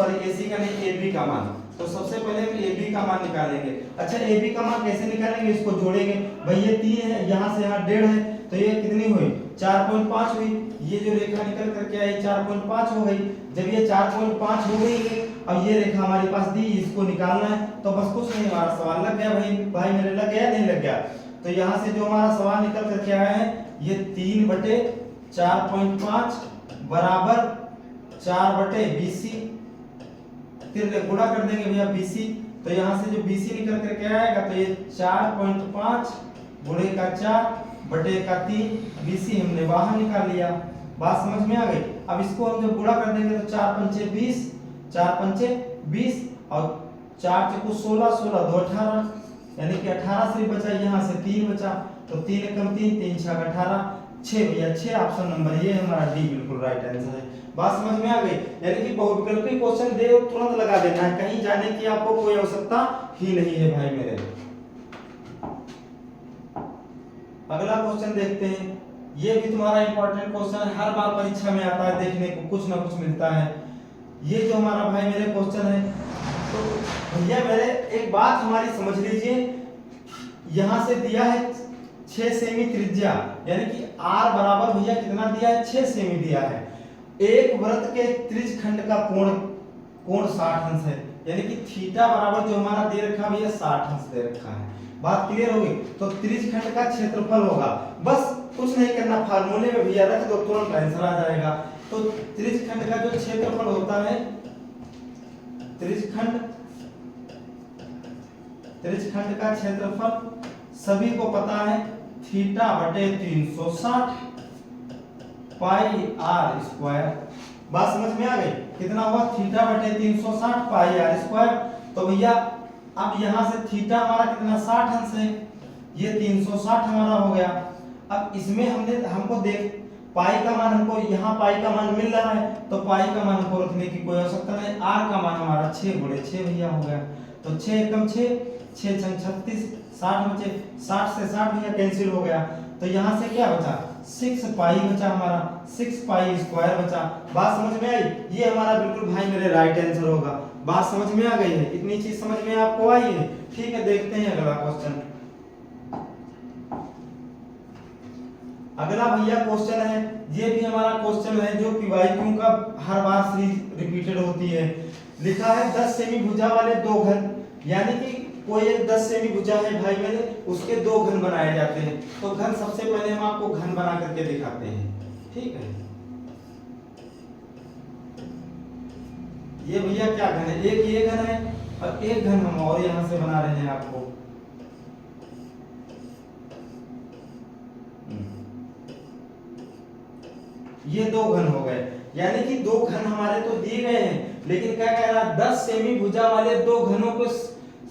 का नहीं AB का मान। तो सबसे पहले हम AB का मान निकालेंगे। अच्छा AB का मान कैसे निकालेंगे, इसको जोड़ेंगे। भाई ये 3 है, यहाँ से यहाँ 1.5 है, तो ये कितनी हुई 4.5 हुई। ये जो रेखा निकल करके आई 4.5 हो गई। जब ये 4.5 हो गई है, अब ये रेखा हमारे पास दी, इसको निकालना है। तो बस कुछ नहीं, हमारा सवाल लग गया भाई मेरे लग गया नहीं लग गया। तो यहाँ से जो हमारा सवाल निकल करके आया है, ये 3/4.5 बराबर 4/BC, फिर गुणा कर देंगे भैया BC। तो यहाँ से जो BC निकल करके आएगा, तो ये 4.5 गुणे का 4/3 BC हमने बाहर निकाल लिया। बात समझ में आ गई। अब इसको हम जब गुणा कर देंगे तो 4×5 = 20, 4×5 = 20 और 4 × 16, 16 2 18, यानी कि 18 से बचा, यहाँ से 3 बचा, तो 3 × 3 3 × 6 = 18, 6 भैया 6 ऑप्शन नंबर ये हमारा डी बिल्कुल राइट आंसर है। बात समझ में आ गई। यानी कि बहुविकल्पी क्वेश्चन दे और तुरंत लगा देना है, कहीं जाने की आपको कोई आवश्यकता ही नहीं है भाई मेरे। अगला क्वेश्चन देखते हैं। ये भी तुम्हारा इंपॉर्टेंट क्वेश्चन है, हर बार परीक्षा में आता है, देखने को कुछ ना कुछ मिलता है। ये जो हमारा भाई मेरे क्वेश्चन है, तो भैया मेरे एक बात हमारी समझ लीजिए, यहां से दिया है 6 सेमी त्रिज्या, यानी कि r बराबर भैया कितना दिया है 6 सेमी दिया है। एक वृत्त के त्रिज्यखंड का कोण 60 अंश है, यानी कि थीटा बराबर जो हमारा दे रखा है भैया 60 अंश दे रखा है। बात क्लियर होगी। तो त्रिज्यखंड का क्षेत्रफल होगा, बस कुछ नहीं करना, फार्मूले में भैया रख दो, तुरंत आंसर आ जाएगा। तो त्रिज्यखंड का जो क्षेत्रफल होता है, त्रिज्यखंड का क्षेत्रफल सभी को पता है, θ/360 πr²। बात समझ में आ गई। कितना हुआ θ/360 πr²। तो भैया अब यहाँ से थीटा हमारा कितना 60 अंश है, ये 360 हमारा हो गया। अब इसमें हमको देख पाई का मान, हमको यहाँ पाई का मान मिल रहा है, तो पाई का मान हमको रखने की कोई आवश्यकता नहीं। r का मान हमारा 6 भैया हो गया। तो 6 × 6 6 × 36 60 बचे, 60 से 60 भैया कैंसिल हो गया। तो यहाँ से क्या बचा 6 पाई बचा, हमारा 6 πr² बचा। बात समझ में आई। ये हमारा बिल्कुल भाई मेरे राइट आंसर होगा। बात समझ में आ गई है, इतनी चीज समझ में आपको आई है। ठीक है, देखते हैं अगला क्वेश्चन। अगला भैया क्वेश्चन है, ये भी हमारा क्वेश्चन है जो PYQ का हर बार सीरीज रिपीटेड होती है। लिखा है 10 सेमी भुजा वाले 2 घन, यानी कि कोई एक 10 सेमी भुजा है भाई मेरे, उसके 2 घन बनाए जाते हैं। तो घन सबसे पहले हम आपको घन बना करके दिखाते हैं। ठीक है, ये भैया क्या घन है, एक ये घन है और एक घन हम और यहां से बना रहे हैं आपको। ये 2 घन हो गए, यानी कि 2 घन हमारे तो दिए गए हैं, लेकिन क्या कह रहा है 10 सेमी भुजा वाले 2 घनों को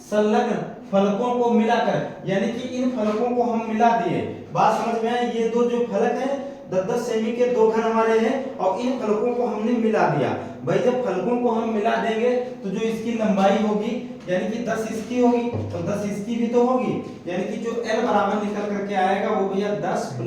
संलग्न फलकों को मिलाकर, यानी कि इन फलकों को हम मिला दिए। बात समझ में आई। ये दो जो फलक है 10-10 सेमी के 2 घन हमारे हैं और इन फलकों को हमने मिला दिया। भाई जब फलकों को हम मिला देंगे तो जो इसकी लंबाई होगी, यानी कि 10 इसकी होगी तो 10 इसकी भी तो होगी, यानी कि जो L बराबर निकल करके आएगा वो भैया 10 +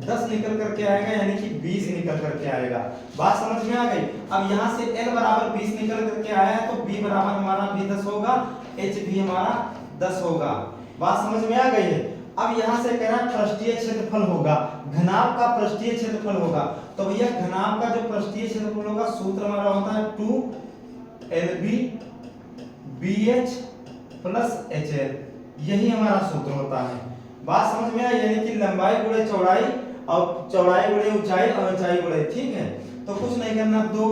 10 निकल करके आएगा, यानी कि 20 निकल करके आएगा। बात समझ में आ गई। अब यहाँ से L बराबर 20 निकल करके आया तो B बराबर हमारा भी 10 होगा, H भी हमारा 10 होगा। बात समझ में आ गई है। अब यहाँ से कह रहा है पृष्ठीय क्षेत्रफल होगा, घनाभ का पृष्ठीय क्षेत्रफल होगा। तो भैया घनाभ का जो पृष्ठीय क्षेत्रफल होगा, सूत्र हमारा होता है 2LB BH + HL, यही हमारा सूत्र होता है। बात समझ में आई। यानी कि लंबाई गुणे चौड़ाई और चौड़ाई गुणे ऊंचाई और ऊंचाई गुणे, ठीक है। तो कुछ नहीं करना, 2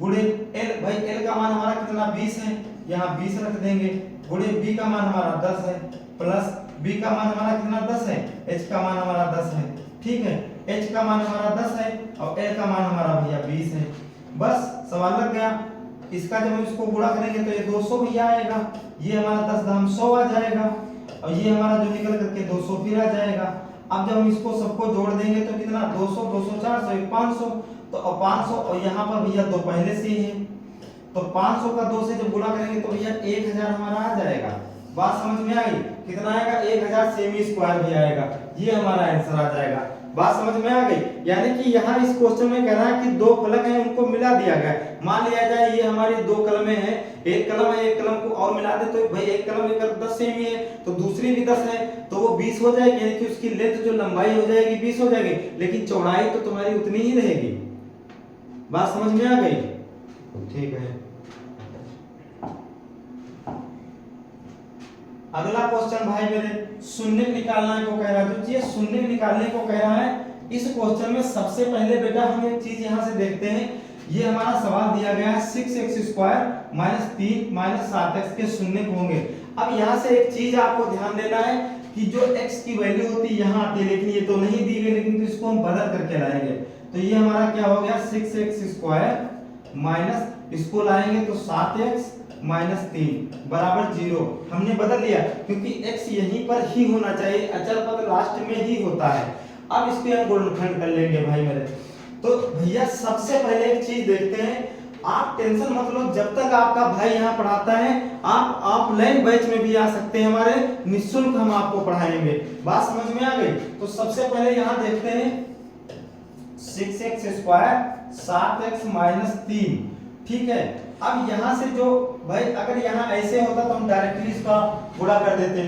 गुणे L, भाई L का मान हमारा कितना 20 है, यहाँ 20 रख देंगे, गुणे B का मान हमारा 10 है, प्लस B का मान हमारा कितना 10 है, H का मान हमारा 10 है। ठीक है, H का मान हमारा 10 है और L का मान हमारा भैया 20 है। बस सवाल लग गया। इसका जब हम इसको गुणा करेंगे तो ये 200 भैया आएगा, ये हमारा 10 दाम 100 आ जाएगा और ये हमारा जो निकल करके 200 फिर आ जाएगा। अब जब हम इसको सबको जोड़ देंगे तो कितना 200 200 400 500, तो अब 500 और यहाँ पर भैया 2 पहले से ही है, तो 500 का 2 से जब गुणा करेंगे तो भैया 1000 हमारा आ जाएगा। बात समझ में आई। कितना आएगा 1000 सेमी स्क्वायर भी आएगा, ये हमारा आंसर आ जाएगा। बात समझ में आ गई। यानी कि यहाँ इस क्वेश्चन में कह रहा है कि दो फलक हैं उनको मिला दिया गया है। मान लिया जाए ये हमारी दो कलमें हैं, एक कलम है, एक कलम को और मिला दे तो भाई एक कलम एक 10 सेमी है तो दूसरी भी 10 है तो वो 20 हो जाएगी, यानी कि उसकी लेंथ जो लंबाई हो जाएगी 20 हो जाएगी, लेकिन चौड़ाई तो तुम्हारी उतनी ही रहेगी। बात समझ में आ गई? ठीक है। अगला क्वेश्चन भाई मेरे शून्य निकालना को कह रहा है, तो ये शून्य निकालने को कह रहा है। इस क्वेश्चन में सबसे पहले बेटा हम एक चीज यहां से देखते हैं, ये हमारा सवाल दिया गया है 6x² - 3 - 7x के शून्य होंगे। अब यहां से एक चीज आपको ध्यान देना है कि जो x की वैल्यू होती है यहां आती है, लेकिन ये तो नहीं दी गई, लेकिन तो इसको हम बदल करके लाएंगे। तो ये हमारा क्या हो गया 6x² माइनस इसको लाएंगे तो 7x - 3 बराबर 0। हमने बदल लिया क्योंकि x यहीं पर ही होना चाहिए, अचल पद लास्ट में ही होता है। अब इसको हम गुणनखंड कर लेंगे भाई मेरे। तो भैया सबसे पहले एक चीज देखते हैं, आप टेंशन मत लो, जब तक आपका भाई यहाँ पढ़ाता है आप ऑफलाइन बैच में भी आ सकते हैं, हमारे निःशुल्क हम आपको पढ़ाएंगे। बात समझ में आ गई? तो सबसे पहले यहाँ देखते हैं 6x² 7x - 3, ठीक है। अब यहाँ से जो भाई अगर यहाँ ऐसे होता तो हम डायरेक्टली इसका गुणा कर देते,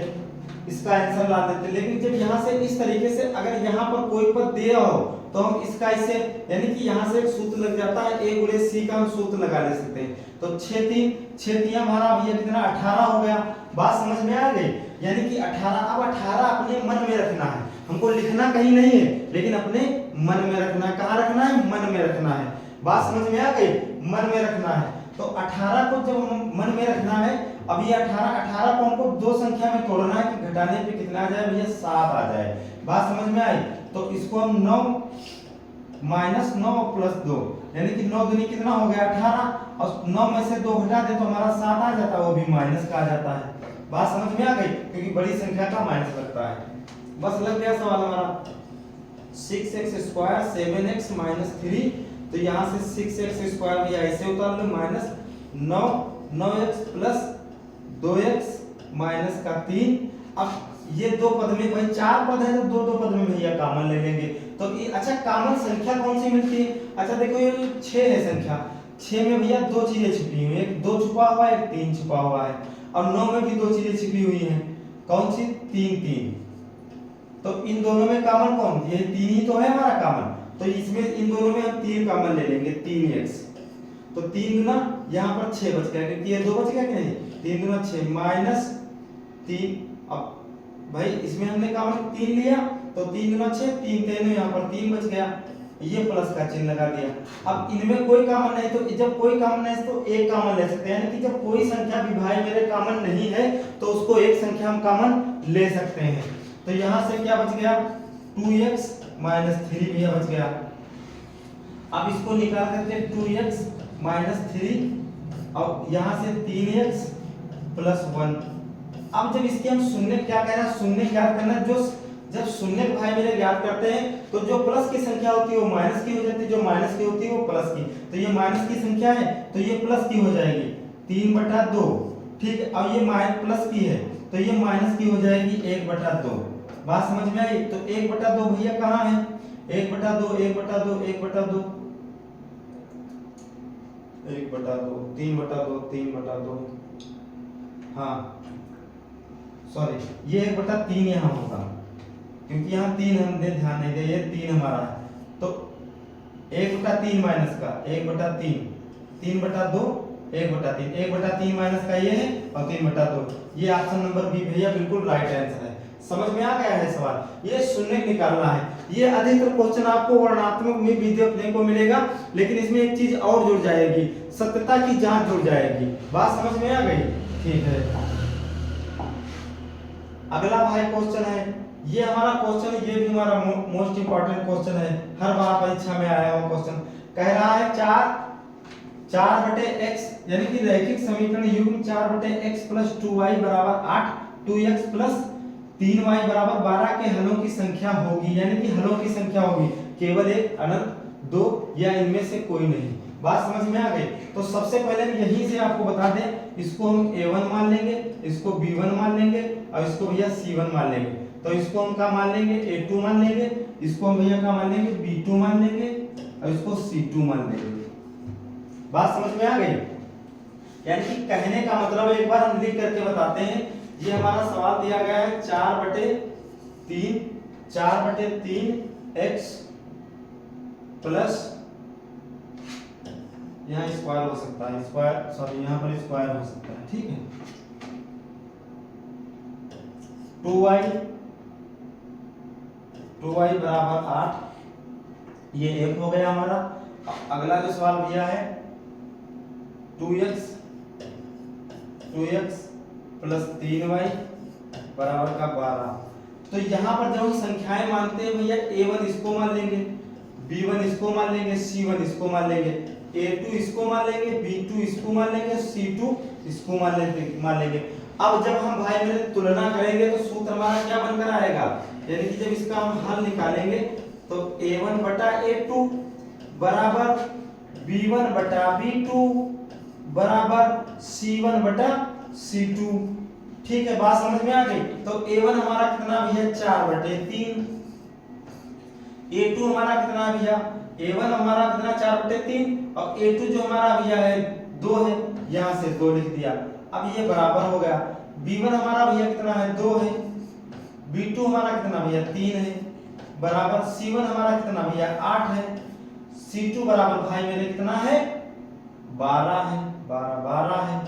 इसका आंसर ला देते, लेकिन जब यहाँ से इस तरीके से अगर यहाँ पर कोई पद दिया हो तो हम इसका इससे यानी कि यहाँ से एक सूत्र लग जाता है, a गुणे c का हम सूत्र लगा ले सकते हैं। तो 6 हमारा भैया कितना 18 हो गया। बात समझ में आ गई? यानी कि 18। अब 18 अपने मन में रखना है, हमको लिखना कहीं नहीं है, लेकिन अपने मन में रखना है। कहाँ रखना है? मन में रखना है। बात समझ में आ गई? मन में रखना है। तो 18 को जब हम मन में रखना है, अब ये 18 को हमको दो संख्या में तोड़ना है कि घटाने पे कितना आ जाए भैया 7 आ जाए। बात समझ में आई? तो इसको हम 9 - 9 + 2 यानी कि 9 दूनी कितना हो गया 18, और 9 में से 2 घटा दे तो हमारा 7 आ जाता है, वो भी माइनस का आ जाता है। बात समझ में आ गई? क्योंकि बड़ी संख्या का माइनस लगता है। बस लग गया सवाल हमारा। 6x² 7x - 3, तो यहाँ से 6x² भैया ऐसे उतार लो माइनस 9x + 2x - 3। अब ये दो पद में भाई 4 पद है तो दो पद में भैया कॉमन ले लेंगे। तो ये अच्छा कॉमन संख्या कौन सी मिलती है? अच्छा देखो ये 6 है संख्या, 6 में भैया दो चीजें छिपी हुई है, एक 2 छुपा हुआ है, एक 3 छुपा हुआ है, और 9 में भी दो चीजें छिपी हुई हैं। कौन सी? 3। तो इन दोनों में कॉमन कौन? ये 3 ही तो है हमारा कॉमन, तो इसमें इन दोनों में हम 3 कॉमन ले लेंगे, 3x। तो 3 गुना यहाँ पर 6 बच गया, क्योंकि ये 2 बच गया कि नहीं? 3 गुना 6 - 3। अब भाई इसमें हमने कॉमन 3 लिया तो 3 गुना 6, 3 3 यहाँ पर 3 बच गया, ये प्लस का चिन्ह लगा दिया। अब इनमें कोई कॉमन नहीं, तो जब कोई कॉमन नहीं तो एक कॉमन ले सकते हैं, यानी कि जब कोई संख्या भी भाई मेरे कॉमन नहीं है तो उसको एक संख्या हम कॉमन ले सकते हैं। तो यहाँ से क्या बच गया 2x - 3 भैया बच गया। अब इसको निकाल करके 2x - 3 और यहाँ से 3x + 1। अब जब इसके हम शून्य क्या कह रहे हैं, शून्य ज्ञात करना, जो जब शून्य भाई मेरे ज्ञात करते हैं तो जो प्लस की संख्या होती है वो माइनस की हो जाती है, जो माइनस की होती है वो प्लस की। तो ये माइनस की संख्या है तो ये प्लस की हो जाएगी 3/2, ठीक है। अब ये प्लस की है तो ये माइनस की हो जाएगी 1/2। बात समझ में आई? तो 1/2 भैया कहाँ है? 1/2 1/2 1/2 1/2 3/2 3/2, हाँ सॉरी ये 1/3 यहाँ होगा, क्योंकि यहाँ 3 हमने ध्यान नहीं दिया, ये 3 हमारा है। तो 1/3 माइनस का 1/3 3/2 1/3 1/3 माइनस का ये है और 3/2, ये ऑप्शन नंबर बी भैया बिल्कुल राइट आंसर है। समझ में आ गया है सवाल? ये शून्य निकालना है। ये अधिकतर क्वेश्चन आपको वर्णात्मक में भी देखने को मिलेगा, लेकिन इसमें एक चीज और जुड़ जाएगी, सत्यता की जांच जुड़ जाएगी। बात समझ में आ गई? ठीक है। अगला भाई क्वेश्चन है, ये हमारा क्वेश्चन, ये भी हमारा मोस्ट इंपॉर्टेंट क्वेश्चन है, हर बार परीक्षा में आया हुआ क्वेश्चन। कह रहा है 4/x यानी कि रैखिक समीकरण युग्म 4/x + 2y = 8, 2x + 3y = 12 के हलों की संख्या होगी, यानी कि हलों की संख्या होगी केवल एक, अनंत, 2 या इनमें से कोई नहीं। बात समझ में आ गई? तो सबसे पहले यहीं से आपको बता दें, इसको हम a1 मान लेंगे, इसको b1 मान लेंगे और इसको भैया c1 मान लेंगे। तो इसको हम क्या मान लेंगे, A2 मान लेंगे, इसको हम भैया क्या मान लेंगे, B2 मान लेंगे, और इसको C2 मान लेंगे। बात समझ में आ गई? यानी कि कहने का मतलब एक बार हम लिख करके बताते हैं। ये हमारा सवाल दिया गया है 4/3 x प्लस, यहाँ स्क्वायर हो सकता है, स्क्वायर सॉरी यहाँ पर स्क्वायर हो सकता है, ठीक है। 2y बराबर 8, ये एक हो गया हमारा। अगला जो सवाल दिया है 2x प्लस 3y बराबर का 12। तो यहाँ पर जब हम संख्याएं मानते हैं भैया, a1 इसको मान लेंगे, b1 इसको मान लेंगे, c1 इसको मान लेंगे, a2 इसको मान लेंगे, b2 इसको मान लेंगे, c2 इसको मान लेंगे। अब जब हम भाई मेरे तुलना करेंगे तो सूत्र हमारा क्या बनकर आएगा, यानी कि जब इसका हम हल निकालेंगे तो a1 बटा a2 बराबर b1 बटा b2 बराबर c1 बटा c2। ठीक है, बात समझ में आ गई? तो a1 हमारा कितना भैया 4/3, a2 हमारा कितना भैया, a1 हमारा कितना 4/3, और a2 जो हमारा भैया है 2 है, यहां से 2 लिख दिया। अब ये बराबर हो गया, b1 हमारा भैया कितना है 2 है, b2 हमारा कितना भैया 3 है, बराबर c1 हमारा कितना भैया 8 है, c2 बराबर भाई मेरे कितना है 12 है, 12 है।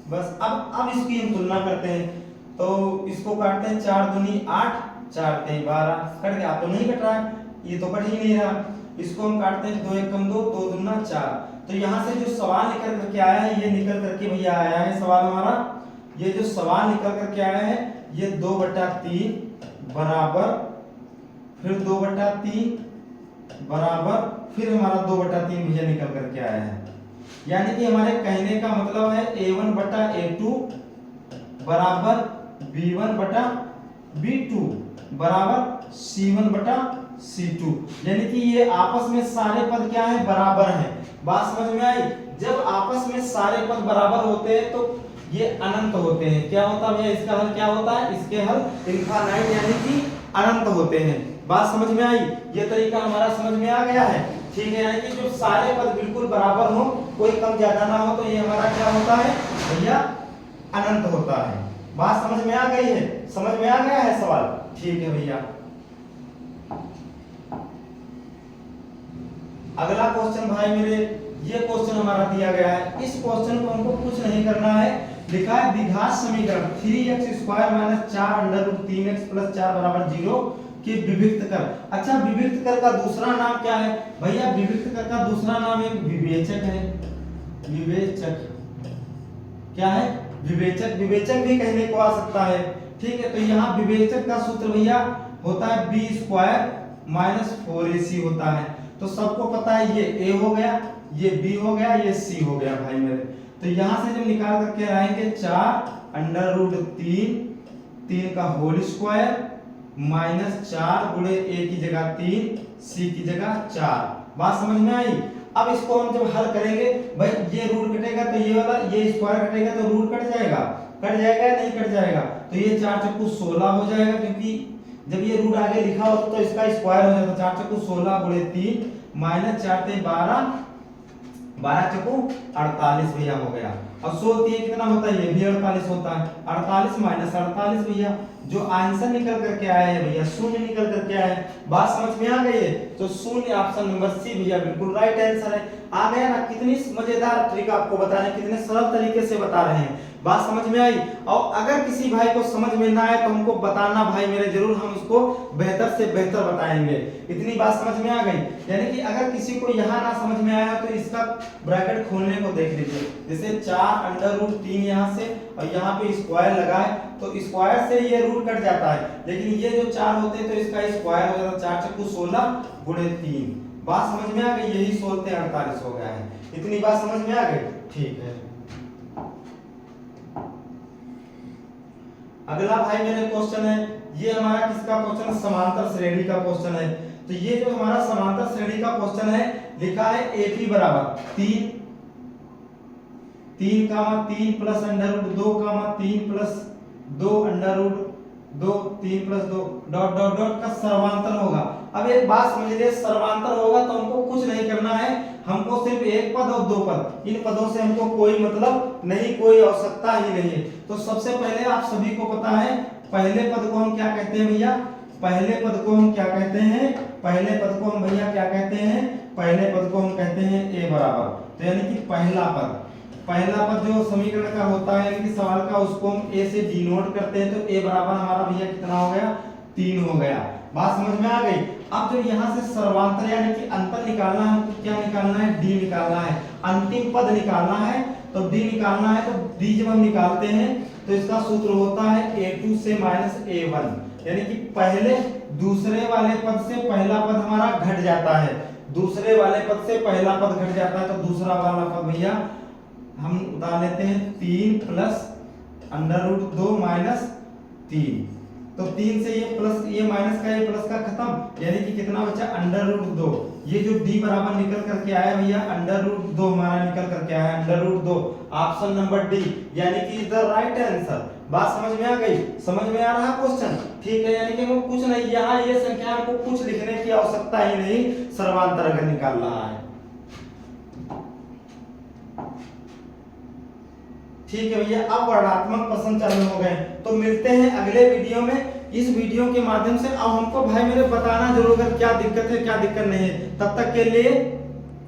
बस अब इसकी हम तुलना करते हैं, तो इसको काटते हैं, 4 दूनी 8, 4 तेई 12, कट गया? तो नहीं कट रहा है, ये तो कट ही नहीं रहा। इसको हम काटते हैं, 2 1 कम 2, 2 दूना 4। तो यहाँ से जो सवाल निकल करके आया है, ये निकल करके भैया आया है सवाल हमारा, ये जो सवाल निकल करके आया है ये 2/3 बराबर, फिर 2/3 बराबर, फिर हमारा 2/3 भैया निकल करके आया है। यानी कि हमारे कहने का मतलब है a1 बटा a2 बराबर b1 बटा b2 बराबर c1 बटा c2। यानी कि ये आपस में सारे पद क्या है, बराबर हैं। बात समझ में आई? जब आपस में सारे पद बराबर होते हैं तो ये अनंत होते हैं। क्या होता है, इसका हल क्या होता है, इसके हल इनफाइनाइट यानी कि अनंत होते हैं। बात समझ में आई? ये तरीका हमारा समझ में आ गया है, ठीक है। यानी कि जो सारे पद बिल्कुल बराबर हो, कोई कम ज्यादा ना हो, तो ये हमारा क्या होता है भैया, अनंत होता है। बात समझ में आ गई है? समझ में आ गया है सवाल? ठीक है भैया। अगला क्वेश्चन भाई मेरे, ये क्वेश्चन हमारा दिया गया है। इस क्वेश्चन को हमको कुछ नहीं करना है, लिखा है द्विघात समीकरण 3x² - 4√3x + 4 = 0 कि विविक्त कर। अच्छा, विविक्त कर का दूसरा नाम क्या है भैया? विविक्त कर का दूसरा नाम एक विवेचक है। विवेचक क्या है? विवेचक। विवेचक भी कहने को आ सकता है, ठीक है। तो यहाँ विवेचक का सूत्र भैया होता है b² - 4ac होता है। तो सबको पता है ये a हो गया, ये b हो गया, ये c हो गया भाई मेरे। तो यहाँ से जब निकाल करके आएंगे 4√3 का होल स्क्वायर -4 गुणे a की जगह 3, c की जगह 4। बात समझ में आई? अब इसको हम जब हल करेंगे भाई, ये रूट कटेगा तो ये वाला, ये स्क्वायर कटेगा तो रूट कट जाएगा, कट जाएगा या नहीं कट जाएगा? तो ये 4 चक्कू 16 हो जाएगा, क्योंकि जब ये रूट आगे लिखा हो तो इसका स्क्वायर हो जाता है। 4 चक्कू 16 गुणे 3 -4 ते 12, 12 चक्कू 48 भैया हो गया। और 16 कितना होता है? ये भी 48 होता है। 48 - 48 भैया, जो आंसर निकल करके आया है भैया, शून्य निकल करके आया है। बात समझ में आ गई है? तो शून्य, ऑप्शन नंबर सी भैया बिल्कुल राइट आंसर है। आ गया ना? कितनी मजेदार ट्रिक आपको बता रहे हैं, कितने सरल तरीके से बता रहे हैं। बात समझ में आई? और अगर किसी भाई को समझ में ना आए तो हमको बताना भाई मेरे, जरूर हम उसको बेहतर से बेहतर बताएंगे। इतनी बात समझ में आ गई? यानी कि अगर किसी को यहाँ ना समझ में आया तो इसका ब्रैकेट खोलने को देख लीजिए। जैसे 4√3 यहाँ से और यहाँ पे स्क्वायर लगा है, तो स्क्वायर से ये रूट कट जाता है, लेकिन ये जो 4 होते हैं तो इसका स्क्वायर हो जाता है। 4 चक्कू 16 गुणे 3। बात समझ में आ गई? यही 16 ते 48 हो गया है। इतनी बात समझ में आ गई? ठीक है। अगला भाई मेरे क्वेश्चन है, ये हमारा किसका क्वेश्चन? समांतर श्रेणी का क्वेश्चन है। तो ये जो हमारा समांतर श्रेणी का क्वेश्चन है, लिखा है AP बराबर 3 + √2 + 2 √2 2 3 + 2 डॉट डॉट डॉट का सर्वांतर होगा। अब एक बात समझ लीजिए, सर्वांतर होगा तो हमको कुछ नहीं करना है, हमको सिर्फ एक पद और दो पद, इन पदों से हमको कोई मतलब नहीं, कोई आवश्यकता ही नहीं है। तो सबसे पहले आप सभी को पता है पहले पद को हम क्या कहते हैं भैया, पहले पद को हम क्या कहते हैं, पहले पद को हम भैया क्या कहते हैं, पहले पद को हम कहते हैं a बराबर, तो यानी कि पहला पद, पहला पद जो समीकरण का होता है यानी कि सवाल का, उसको हम a से डिनोट करते हैं, तो a बराबर हमारा भैया कितना हो गया, 3 हो गया। बात समझ में आ गई। अब जब यहाँ से सर्वांतर यानी कि अंतर निकालना है, हमको क्या निकालना है, d निकालना है, अंतिम पद निकालना है, तो d निकालना है। तो d जब हम निकालते हैं तो इसका सूत्र होता है a2 से -a1, यानी कि पहले दूसरे वाले पद से पहला पद हमारा घट जाता है, दूसरे वाले पद से पहला पद घट जाता है, तो दूसरा वाला पद भैया हम उतार लेते हैं 3 + √2 - 3, तो 3 से ये प्लस, ये माइनस का ये प्लस का खत्म, यानी कि कितना बचा √2। ये जो d बराबर निकल करके आया भैया √2 हमारा निकल करके आया √2, ऑप्शन नंबर डी यानी कि इज द राइट आंसर। बात समझ में आ गई, समझ में आ रहा क्वेश्चन, ठीक है। यानी कि वो कुछ नहीं, यहाँ ये संख्या हमको कुछ लिखने की आवश्यकता ही नहीं, सर्वांतर अगर निकाल रहा है, ठीक है भैया। अब वर्णात्मक प्रश्न चालू हो गए, तो मिलते हैं अगले वीडियो में। इस वीडियो के माध्यम से अब हमको भाई मेरे बताना जरूर क्या दिक्कत है क्या दिक्कत नहीं है। तब तक के लिए